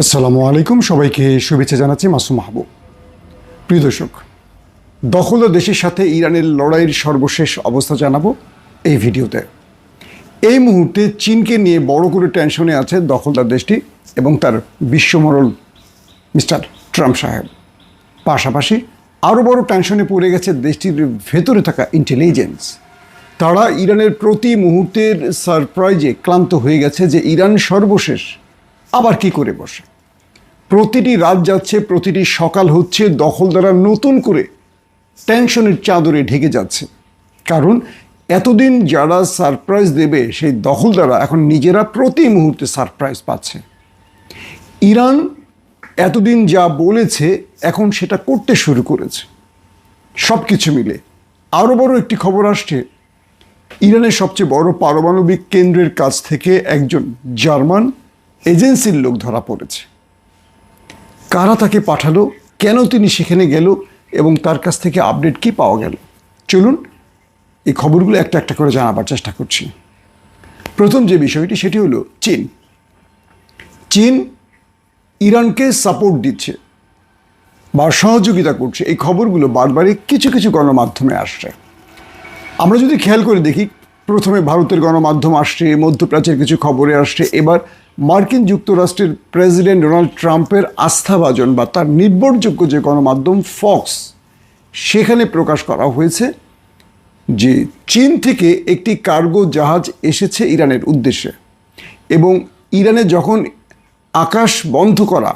আসসালামু আলাইকুম, সবাইকে শুভেচ্ছা জানাচ্ছি মাসুম মাহবুব। প্রিয় দর্শক, দখলদার দেশের সাথে ইরানের লড়াইয়ের সর্বশেষ অবস্থা জানাবো এই ভিডিওতে। এই মুহূর্তে চীনকে নিয়ে বড় করে টেনশনে আছে দখলদার দেশটি এবং তার বিশ্বমোড়ল মিস্টার ট্রাম্প সাহেব। পাশাপাশি আরও বড় টেনশনে পড়ে গেছে দেশটির ভেতরে থাকা ইন্টেলিজেন্স। তারা ইরানের প্রতি মুহূর্তের সারপ্রাইজে ক্লান্ত হয়ে গেছে যে ইরান সর্বশেষ আবার কি করে বসে। প্রতিটি রাত যাচ্ছে, প্রতিটি সকাল হচ্ছে, দখলদাররা নতুন করে টেনশনের চাদরে ঢেকে যাচ্ছে। কারণ এতদিন যারা সারপ্রাইজ দেবে সেই দখলদাররা এখন নিজেরা প্রতি মুহূর্তে সারপ্রাইজ পাচ্ছে। ইরান এতদিন যা বলেছে এখন সেটা করতে শুরু করেছে। সব কিছু মিলে আরও বড় একটি খবর আসছে, ইরানের সবচেয়ে বড় পারমাণবিক কেন্দ্রের কাছ থেকে একজন জার্মান এজেন্সির লোক ধরা পড়েছে। কারা তাকে পাঠালো, কেন তিনি সেখানে গেল এবং তার কাছ থেকে আপডেট কি পাওয়া গেল, চলুন এই খবরগুলো একটা একটা করে জানাবার চেষ্টা করছি। প্রথম যে বিষয়টি সেটি হলো চীন। চীন ইরানকে সাপোর্ট দিচ্ছে বা সহযোগিতা করছে, এই খবরগুলো বারবারই কিছু কিছু গণমাধ্যমে আসছে। আমরা যদি খেয়াল করে দেখি, প্রথমে ভারতের গণমাধ্যম আসছে, মধ্যপ্রাচ্যের কিছু খবরে আসছে, এবার মার্কিন যুক্তরাষ্ট্রের প্রেসিডেন্ট ডোনাল্ড ট্রাম্পের আস্থাভাজন বা তার নির্ভরযোগ্য যে গণমাধ্যম ফক্স, সেখানে প্রকাশ করা হয়েছে যে চীন থেকে একটি কার্গো জাহাজ এসেছে ইরানের উদ্দেশ্যে এবং ইরানে যখন আকাশ বন্ধ করা,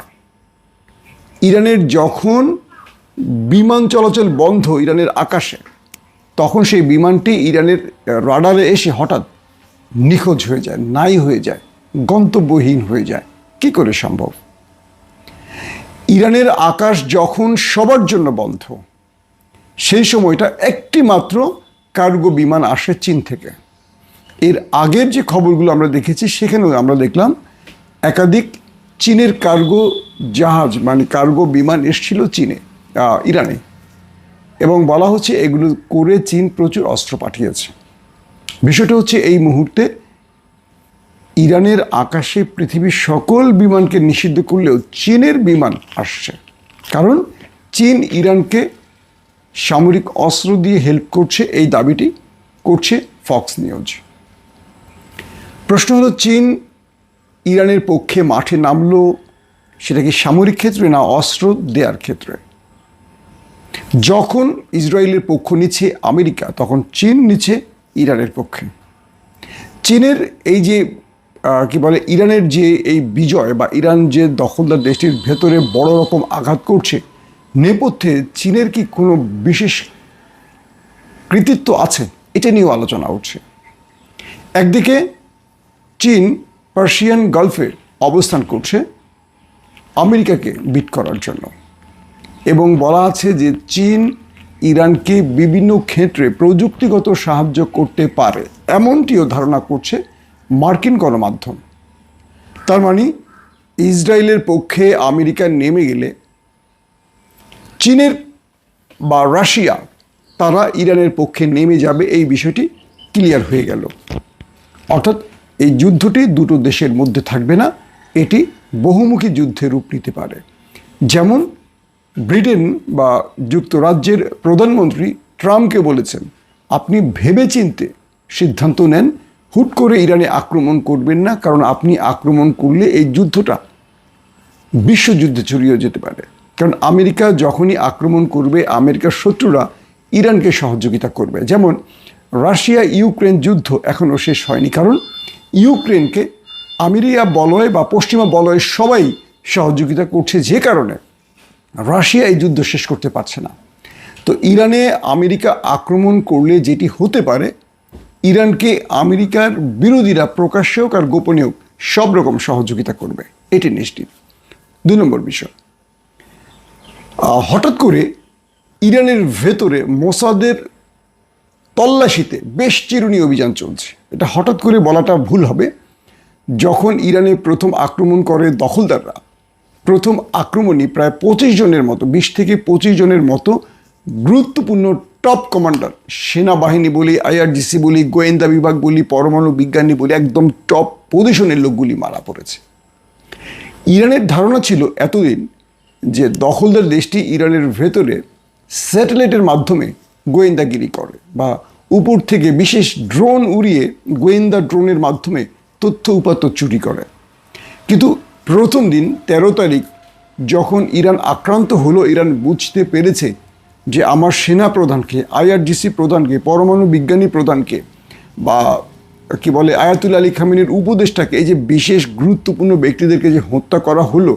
ইরানের যখন বিমান চলাচল বন্ধ ইরানের আকাশে, তখন সেই বিমানটি ইরানের রাডারে এসে হঠাৎ নিখোঁজ হয়ে যায়, নাই হয়ে যায়, গন্তব্যহীন হয়ে যায়। কি করে সম্ভব? ইরানের আকাশ যখন সবার জন্য বন্ধ, সেই সময়টা একটি মাত্র কার্গো বিমান আসে চীন থেকে। এর আগের যে খবরগুলো আমরা দেখেছি সেখানেও আমরা দেখলাম একাধিক চীনের কার্গো জাহাজ মানে কার্গো বিমান এসেছিল ইরানে, এবং বলা হচ্ছে এগুলো করে চীন প্রচুর অস্ত্র পাঠিয়েছে। বিষয়টা হচ্ছে এই মুহূর্তে ইরানের আকাশে পৃথিবীর সকল বিমানকে নিষিদ্ধ করলেও চীনের বিমান আসছে, কারণ চীন ইরানকে সামরিক অস্ত্র দিয়ে হেল্প করছে, এই দাবিটি করছে ফক্স নিউজ। প্রশ্ন হলো, চীন ইরানের পক্ষে মাঠে নামলো সেটা কি সামরিক ক্ষেত্রে না অস্ত্র দেওয়ার ক্ষেত্রে? যখন ইসরায়েলের পক্ষ নিচ্ছে আমেরিকা, তখন চীন নিচ্ছে ইরানের পক্ষে। চীনের এই যে কি বলে ইরানের যে এই বিজয় বা ইরান যে দখলদার দেশটির ভেতরে বড় রকম আঘাত করছে, নেপথ্যে চীনের কি কোনো বিশেষ কৃতিত্ব আছে, এটা নিয়েও আলোচনা উঠছে। একদিকে চীন পার্সিয়ান গালফে অবস্থান করছে আমেরিকাকে বিট করার জন্য, এবং বলা আছে যে চীন ইরানকে বিভিন্ন ক্ষেত্রে প্রযুক্তিগত সাহায্য করতে পারে, এমনটিও ধারণা করছে মার্কিন গণমাধ্যম। তার মানে ইসরায়েলের পক্ষে আমেরিকা নেমে গেলে চীনের বা রাশিয়া তারা ইরানের পক্ষে নেমে যাবে, এই বিষয়টি ক্লিয়ার হয়ে গেল। অর্থাৎ এই যুদ্ধটি দুটো দেশের মধ্যে থাকবে না, এটি বহুমুখী যুদ্ধে রূপ নিতে পারে। যেমন ব্রিটেন বা যুক্তরাজ্যের প্রধানমন্ত্রী ট্রাম্পকে বলেছেন, আপনি ভেবেচিন্তে সিদ্ধান্ত নেন, হুট করে ইরানে আক্রমণ করবেন না, কারণ আপনি আক্রমণ করলে এই যুদ্ধটা বিশ্বযুদ্ধে ছড়িয়ে যেতে পারে। কারণ আমেরিকা যখনই আক্রমণ করবে, আমেরিকার শত্রুরা ইরানকে সহযোগিতা করবে। যেমন রাশিয়া ইউক্রেন যুদ্ধ এখনও শেষ হয়নি, কারণ ইউক্রেনকে আমেরিকা বলয় বা পশ্চিমা বলয় সবাই সহযোগিতা করছে, যে কারণে রাশিয়া এই যুদ্ধ শেষ করতে পারছে না। তো ইরানে আমেরিকা আক্রমণ করলে যেটি হতে পারে, ইরানকে আমেরিকার বিরোধীরা প্রকাশ্যে হোক আর গোপনে হোক সব রকম সহযোগিতা করবে, এটি নিশ্চিত। 2 নম্বর বিষয়, হঠাৎ করে ইরানের ভেতরে মোসাদের তল্লাশিতে বেশ চিরুনি অভিযান চলছে। এটা হঠাৎ করে বলাটা ভুল হবে। যখন ইরানে প্রথম আক্রমণ করে দখলদাররা, প্রথম আক্রমণই প্রায় 25 জনের মতো, 20 থেকে 25 জনের মতো গুরুত্বপূর্ণ টপ কমান্ডার, সেনাবাহিনী বলি, আইআরজিসি বলি, গোয়েন্দা বিভাগ বলি, পরমাণু বিজ্ঞানী বলি, একদম টপ পজিশনের লোকগুলি মারা পড়েছে। ইরানের ধারণা ছিল এতদিন যে দখলদার দেশটি ইরানের ভেতরে স্যাটেলাইটের মাধ্যমে গোয়েন্দাগিরি করে বা উপর থেকে বিশেষ ড্রোন উড়িয়ে গোয়েন্দা ড্রোনের মাধ্যমে তথ্য উপাত্ত চুরি করে। কিন্তু প্রথম দিন 13 তারিখ যখন ইরান আক্রান্ত হলো, ইরান বুঝতে পেরেছে যে আমার সেনা প্রধানকে, আইআরজিসি প্রধানকে, পরমাণু বিজ্ঞানী প্রধানকে বা কি বলে আয়াতুল্লাহ আলী খামেনির উপদেষ্টাকে, এই যে বিশেষ গুরুত্বপূর্ণ ব্যক্তিদেরকে যে হত্যা করা হলো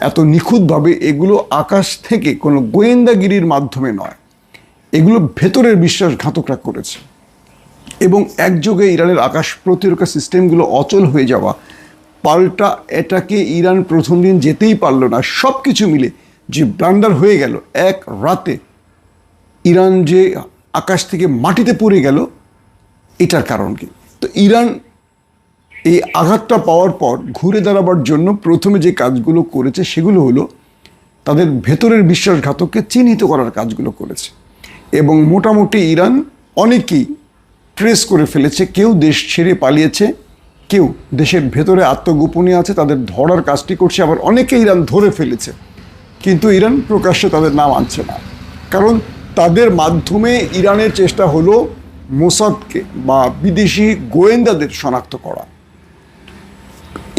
এত নিখুঁতভাবে, এগুলো আকাশ থেকে কোনো গোয়েন্দাগিরির মাধ্যমে নয়, এগুলো ভেতরের বিশ্বাসঘাতকরা করেছে। এবং একযোগে ইরানের আকাশ প্রতিরক্ষা সিস্টেমগুলো অচল হয়ে যাওয়া, পাল্টা এটাকে ইরান প্রথম দিন যেতেই পারল না, সব কিছু মিলে যে ব্লান্ডার হয়ে গেল, এক রাতে ইরান যে আকাশ থেকে মাটিতে পড়ে গেল, এটার কারণ কি? তো ইরান এই আঘাতটা পাওয়ার পর ঘুরে দাঁড়াবার জন্য প্রথমে যে কাজগুলো করেছে সেগুলো হলো তাদের ভেতরের বিশ্বাসঘাতককে চিহ্নিত করার কাজগুলো করেছে। এবং মোটামুটি ইরান অনেকেই ট্রেস করে ফেলেছে, কেউ দেশ ছেড়ে পালিয়েছে, কেউ দেশের ভেতরে আত্মগোপনে আছে, তাদের ধরার কাজটি করছে, আবার অনেকে ইরান ধরে ফেলেছে, কিন্তু ইরান প্রকাশ্যে তাদের নাম আনছে না। কারণ তাদের মাধ্যমে ইরানের চেষ্টা হলো মোসাদকে বা বিদেশি গোয়েন্দাদের শনাক্ত করা।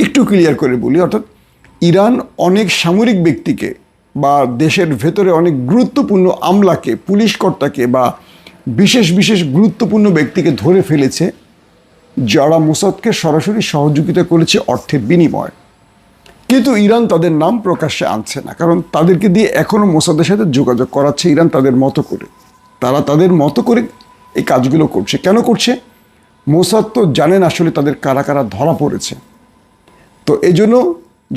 একটু ক্লিয়ার করে বলি, অর্থাৎ ইরান অনেক সামরিক ব্যক্তিকে বা দেশের ভেতরে অনেক গুরুত্বপূর্ণ আমলাকে, পুলিশ কর্তাকে বা বিশেষ বিশেষ গুরুত্বপূর্ণ ব্যক্তিকে ধরে ফেলেছে যারা মোসাদকে সরাসরি সহযোগিতা করেছে অর্থের বিনিময়ে। কিন্তু ইরান তাদের নাম প্রকাশ্যে আনছে না, কারণ তাদেরকে দিয়ে এখনও মোসাদের সাথে যোগাযোগ করাচ্ছে ইরান তাদের মতো করে। তারা তাদের মতো করে এই কাজগুলো করছে। কেন করছে? মোসাদ তো জানেন আসলে তাদের কারা কারা ধরা পড়েছে। তো এই জন্য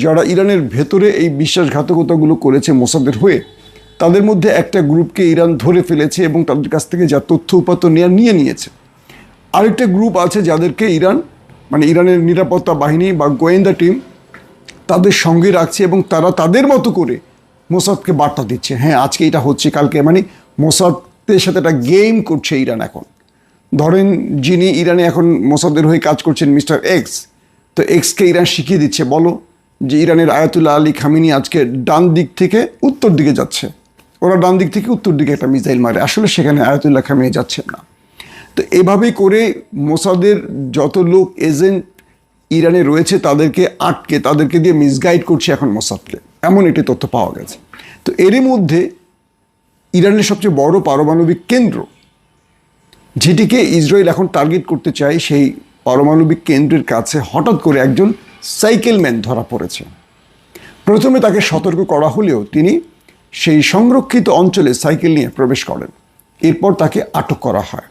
যারা ইরানের ভেতরে এই বিশ্বাসঘাতকতাগুলো করেছে মোসাদের হয়ে, তাদের মধ্যে একটা গ্রুপকে ইরান ধরে ফেলেছে এবং তাদের কাছ থেকে যা তথ্য উপাত্ত নিয়ে নিয়েছে। আরেকটা গ্রুপ আছে যাদেরকে ইরান, মানে ইরানের নিরাপত্তা বাহিনী বা গোয়েন্দা টিম তাদের সঙ্গে রাখছে এবং তারা তাদের মতো করে মোসাদকে বার্তা দিচ্ছে, হ্যাঁ আজকে এটা হচ্ছে, কালকে, মানে মোসাদের সাথে একটা গেম করছে ইরান এখন। ধরেন যিনি ইরানে এখন মোসাদের হয়ে কাজ করছেন মিস্টার এক্স, তো এক্সকে ইরান শিখিয়ে দিচ্ছে, বলো যে ইরানের আয়াতুল্লাহ আলী খামেনি আজকে ডান দিক থেকে উত্তর দিকে যাচ্ছে। ওরা ডান দিক থেকে উত্তর দিকে একটা মিসাইল মারে, আসলে সেখানে আয়াতুল্লাহ খামেনি যাচ্ছেন না। তো এভাবে করে মোসাদের যত লোক এজেন্ট ইরানে রয়েছে তাদেরকে আটকে, তাদেরকে দিয়ে মিসগাইড করছে এখন মোসাদকে, এমন একটি তথ্য পাওয়া গেছে। তো এরই মধ্যে ইরানের সবচেয়ে বড় পারমাণবিক কেন্দ্র, যেটিকে ইসরায়েল এখন টার্গেট করতে চায়, সেই পারমাণবিক কেন্দ্রের কাছে হঠাৎ করে একজন সাইকেলম্যান ধরা পড়েছে। প্রথমে তাকে সতর্ক করা হলেও তিনি সেই সংরক্ষিত অঞ্চলে সাইকেল নিয়ে প্রবেশ করেন। এরপর তাকে আটক করা হয়।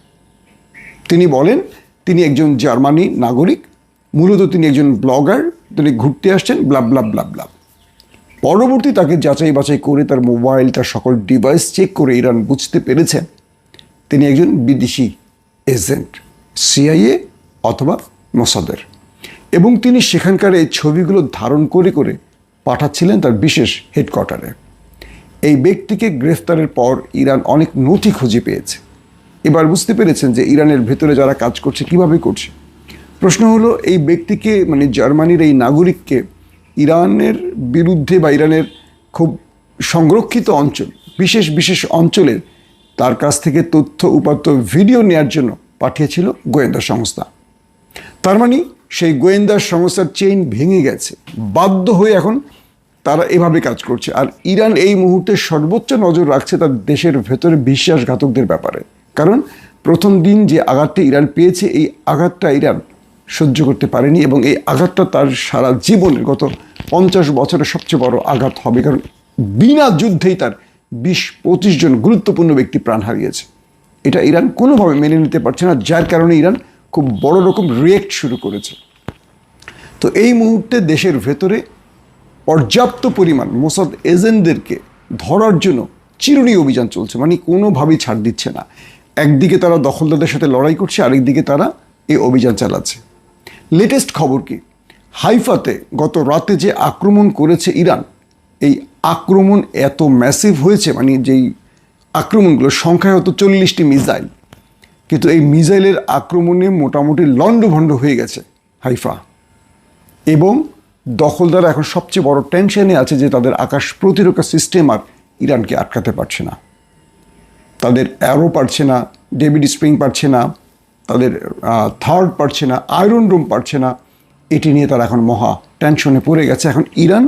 তিনি বলেন তিনি একজন জার্মানি নাগরিক, মূলত তিনি একজন ব্লগার, তিনি ঘুরতে আসছেন, ব্লাব ব্লাব ব্লাব ব্লাব। পরবর্তী তাকে যাচাই বাছাই করে তার মোবাইল, তার সকল ডিভাইস চেক করে ইরান বুঝতে পেরেছে তিনি একজন বিদেশি এজেন্ট, সিআইএ অথবা মোসাদের। এবং তিনি সেখানকার এই ছবিগুলো ধারণ করে করে পাঠাচ্ছিলেন তার বিশেষ হেডকোয়ার্টারে। এই ব্যক্তিকে গ্রেফতারের পর ইরান অনেক নথি খুঁজে পেয়েছে। এবার বুঝতে পেরেছেন যে ইরানের ভেতরে যারা কাজ করছে কিভাবে করছে। প্রশ্ন হলো, এই ব্যক্তিকে, মানে জার্মানির এই নাগরিককে ইরানের বিরুদ্ধে বা ইরানের খুব সংরক্ষিত অঞ্চল, বিশেষ বিশেষ অঞ্চলে তার কাছ থেকে তথ্য উপাত্ত ভিডিও নেওয়ার জন্য পাঠিয়েছিল গোয়েন্দা সংস্থা। তার মানে সেই গোয়েন্দা সংস্থার চেইন ভেঙে গেছে, বাধ্য হয়ে এখন তারা এভাবে কাজ করছে। আর ইরান এই মুহূর্তে সর্বোচ্চ নজর রাখছে তার দেশের ভেতরে বিশ্বাসঘাতকদের ব্যাপারে। কারণ প্রথম দিন যে আঘাতটা ইরান পেয়েছে, এই আঘাতটা ইরান সহ্য করতে পারেনি এবং এই আঘাতটা তার সারা জীবনের গত 50 বছরের সবচেয়ে বড় আঘাত হবে। কারণ বিনা যুদ্ধেই তার 20-25 জন গুরুত্বপূর্ণ ব্যক্তি প্রাণ হারিয়েছে। এটা ইরান কোনোভাবে মেনে নিতে পারছে না, যার কারণে ইরান খুব বড় রকম রিয়েক্ট শুরু করেছে। তো এই মুহূর্তে দেশের ভেতরে পর্যাপ্ত পরিমাণ মোসাদ এজেন্টদেরকে ধরার জন্য চিরুনি অভিযান চলছে, মানে কোনোভাবেই ছাড় দিচ্ছে না। একদিকে তারা দখলদারদের সাথে লড়াই করছে, আরেকদিকে তারা এই অভিযান চালাচ্ছে। লেটেস্ট খবর কি, হাইফাতে গত রাতে যে আক্রমণ করেছে ইরান, এই আক্রমণ এত ম্যাসিভ হয়েছে, মানে যেই আক্রমণগুলো সংখ্যায় হতো 40টি মিসাইল, কিন্তু এই মিসাইলের আক্রমণে মোটামুটি লণ্ডভণ্ড হয়ে গেছে হাইফা। এবং দখলদাররা এখন সবচেয়ে বড় টেনশনে আছে যে তাদের আকাশ প্রতিরক্ষা সিস্টেম আর ইরানকে আটকাতে পারছে না। তাদের অ্যারো পারছে না, ডেভিড স্প্রিং পারছে না, তাদের থার্ড পারছে না, আয়রন ডোম পারছে না। এটি নিয়ে তারা এখন মহা টেনশনে পড়ে গেছে। এখন ইরান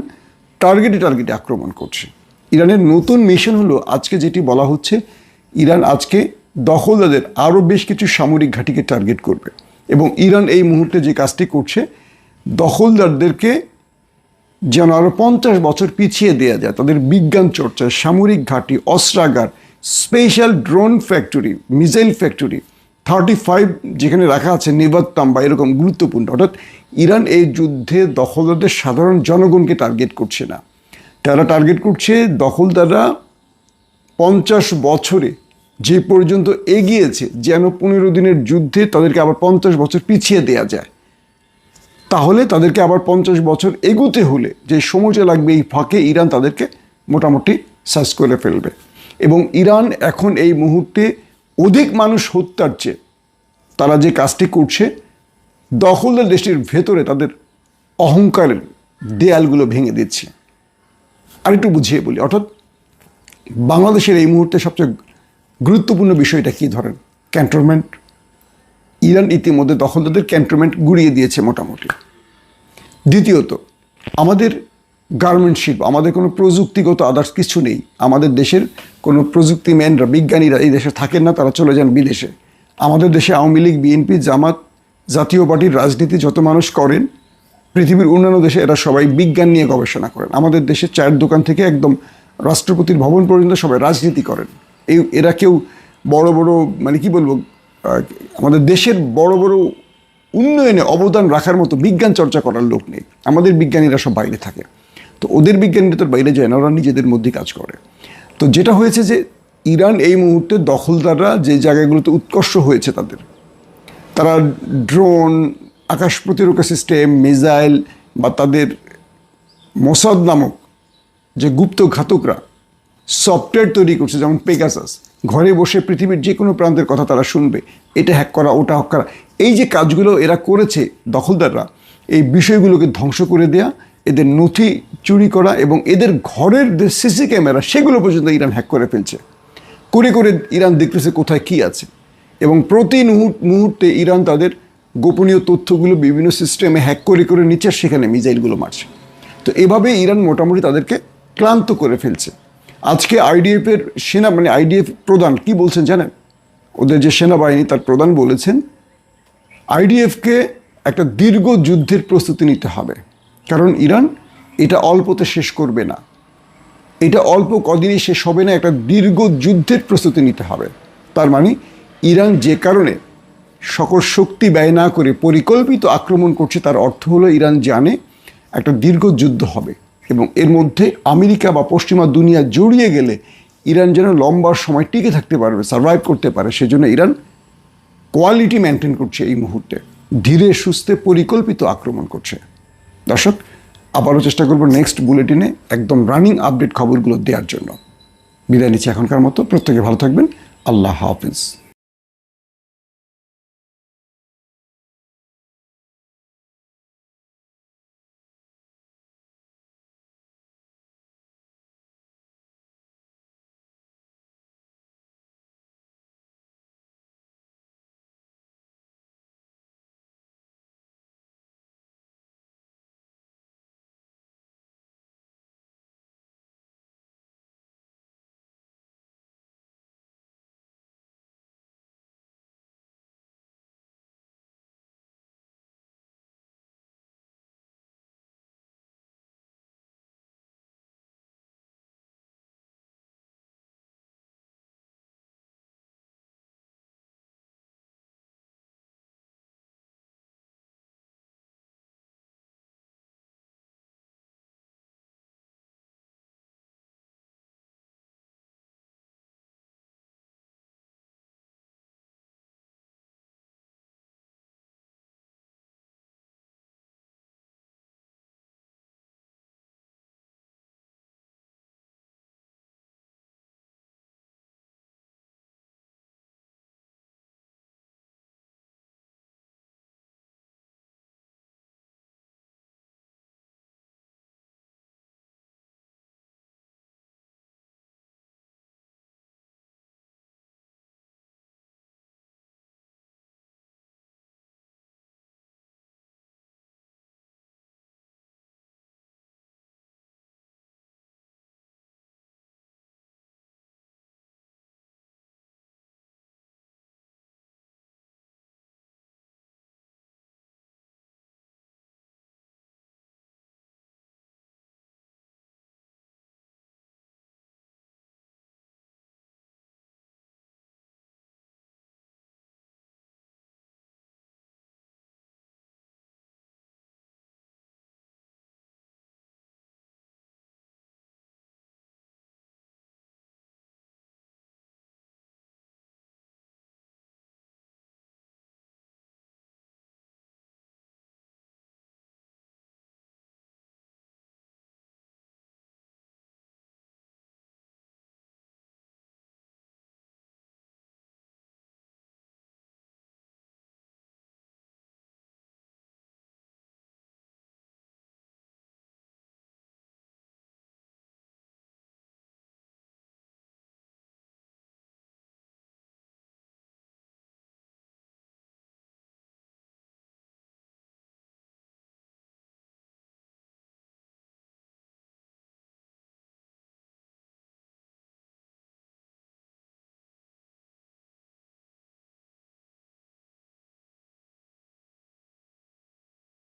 টার্গেটে আক্রমণ করছে। ইরানের নতুন মিশন হলো, আজকে যেটি বলা হচ্ছে, ইরান আজকে দখলদারদের আরও বেশ কিছু সামরিক ঘাঁটিকে টার্গেট করবে। এবং ইরান এই মুহূর্তে যে কাজটি করছে, দখলদারদেরকে যেন আরও 50 বছর পিছিয়ে দেওয়া যায়। তাদের বিজ্ঞান চর্চা, সামরিক ঘাঁটি, অস্ত্রাগার, special drone factory, missile factory, 35 যেখানে রাখা আছে নেভাত্তাম বা এরকম গুরুত্বপূর্ণ। অর্থাৎ ইরান এই যুদ্ধে দখলদারদের সাধারণ জনগণকে টার্গেট করছে না, তারা টার্গেট করছে দখলদাররা 50 বছরে যে পর্যন্ত এগিয়েছে, যেন 15 দিনের যুদ্ধে তাদেরকে আবার 50 বছর পিছিয়ে দেয়া যায়। তাহলে তাদেরকে আবার 50 বছর এগোতে হলে যে সময়টা লাগবে, এই ফাঁকে ইরান তাদেরকে মোটামুটি সার্চ করে ফেলবে। এবং ইরান এখন এই মুহূর্তে অধিক মানুষ হত্যার চেয়ে তারা যে কাজটি করছে, দখলদার দেশটির ভেতরে তাদের অহংকারের দেয়ালগুলো ভেঙে দিচ্ছে। আরেকটু বুঝিয়ে বলি, অর্থাৎ বাংলাদেশের এই মুহূর্তে সবচেয়ে গুরুত্বপূর্ণ বিষয়টা কি ধরেন, ক্যান্টনমেন্ট। ইরান ইতিমধ্যে দখলদারদের ক্যান্টনমেন্ট গুড়িয়ে দিয়েছে মোটামুটি। দ্বিতীয়ত, আমাদের গার্মেন্ট শিল্প, আমাদের কোনো প্রযুক্তিগত আদার্স কিছু নেই। আমাদের দেশের কোনো প্রযুক্তিম্যানরা, বিজ্ঞানীরা এই দেশে থাকেন না, তারা চলে যান বিদেশে। আমাদের দেশে আওয়ামী লীগ, বিএনপি, জামাত, জাতীয় পার্টির রাজনীতি যত মানুষ করেন, পৃথিবীর অন্যান্য দেশে এরা সবাই বিজ্ঞান নিয়ে গবেষণা করেন। আমাদের দেশে চায়ের দোকান থেকে একদম রাষ্ট্রপতির ভবন পর্যন্ত সবাই রাজনীতি করেন। এরা কেউ বড় বড়, মানে কি বলবো, আমাদের দেশের বড় বড় উন্নয়নে অবদান রাখার মতো বিজ্ঞান চর্চা করার লোক নেই। আমাদের বিজ্ঞানীরা সব বাইরে থাকে। তো ওদের বিজ্ঞানীরা তো বাইরে যায় না, ওরা নিজেদের মধ্যেই কাজ করে। তো যেটা হয়েছে যে ইরান এই মুহূর্তে দখলদাররা যে জায়গাগুলোতে উৎকর্ষ হয়েছে তারা ড্রোন, আকাশ প্রতিরক্ষা সিস্টেম, মিসাইল বা তাদের মোসাদ নামক যে গুপ্ত ঘাতকরা সফটওয়্যার তৈরি করছে, যেমন পেগাসাস, ঘরে বসে পৃথিবীর যে কোনো প্রান্তের কথা তারা শুনবে, এটা হ্যাক করা, ওটা হ্যাক করা, এই যে কাজগুলো এরা করেছে দখলদাররা, এই বিষয়গুলোকে ধ্বংস করে দেয়া, এদের নথি চুরি করা এবং এদের ঘরের যে সিসি ক্যামেরা, সেগুলো পর্যন্ত ইরান হ্যাক করে ফেলছে। করে ইরান দেখতেছে কোথায় কী আছে। এবং প্রতি মুহূর্তে ইরান তাদের গোপনীয় তথ্যগুলো বিভিন্ন সিস্টেমে হ্যাক করে নিচে সেখানে মিসাইলগুলো মারছে। তো এভাবে ইরান মোটামুটি তাদেরকে ক্লান্ত করে ফেলছে। আজকে আইডিএফের আইডিএফ প্রধান কি বলছেন জানেন? ওদের যে সেনাবাহিনী, তার প্রধান বলেছেন আইডিএফকে একটা দীর্ঘ যুদ্ধের প্রস্তুতি নিতে হবে, কারণ ইরান এটা অল্পতে শেষ করবে না, এটা অল্প কদিনই শেষ হবে না, একটা দীর্ঘ যুদ্ধের প্রস্তুতি নিতে হবে। তার মানে ইরান যে কারণে সকল শক্তি ব্যয় না করে পরিকল্পিত আক্রমণ করছে, তার অর্থ হলো ইরান জানে একটা দীর্ঘ যুদ্ধ হবে এবং এর মধ্যে আমেরিকা বা পশ্চিমা দুনিয়া জড়িয়ে গেলে ইরান যেন লম্বা সময় টিকে থাকতে পারবে, সার্ভাইভ করতে পারে। সেজন্য ইরান কোয়ালিটি মেনটেন করছে, এই মুহূর্তে ধীরে সুস্থে পরিকল্পিত আক্রমণ করছে। দর্শক, আবারও চেষ্টা করবো নেক্সট বুলেটিনে একদম রানিং আপডেট খবরগুলো দেওয়ার জন্য। বিদায় নিচ্ছি এখনকার মতো। প্রত্যেকে ভালো থাকবেন। আল্লাহ হাফিজ।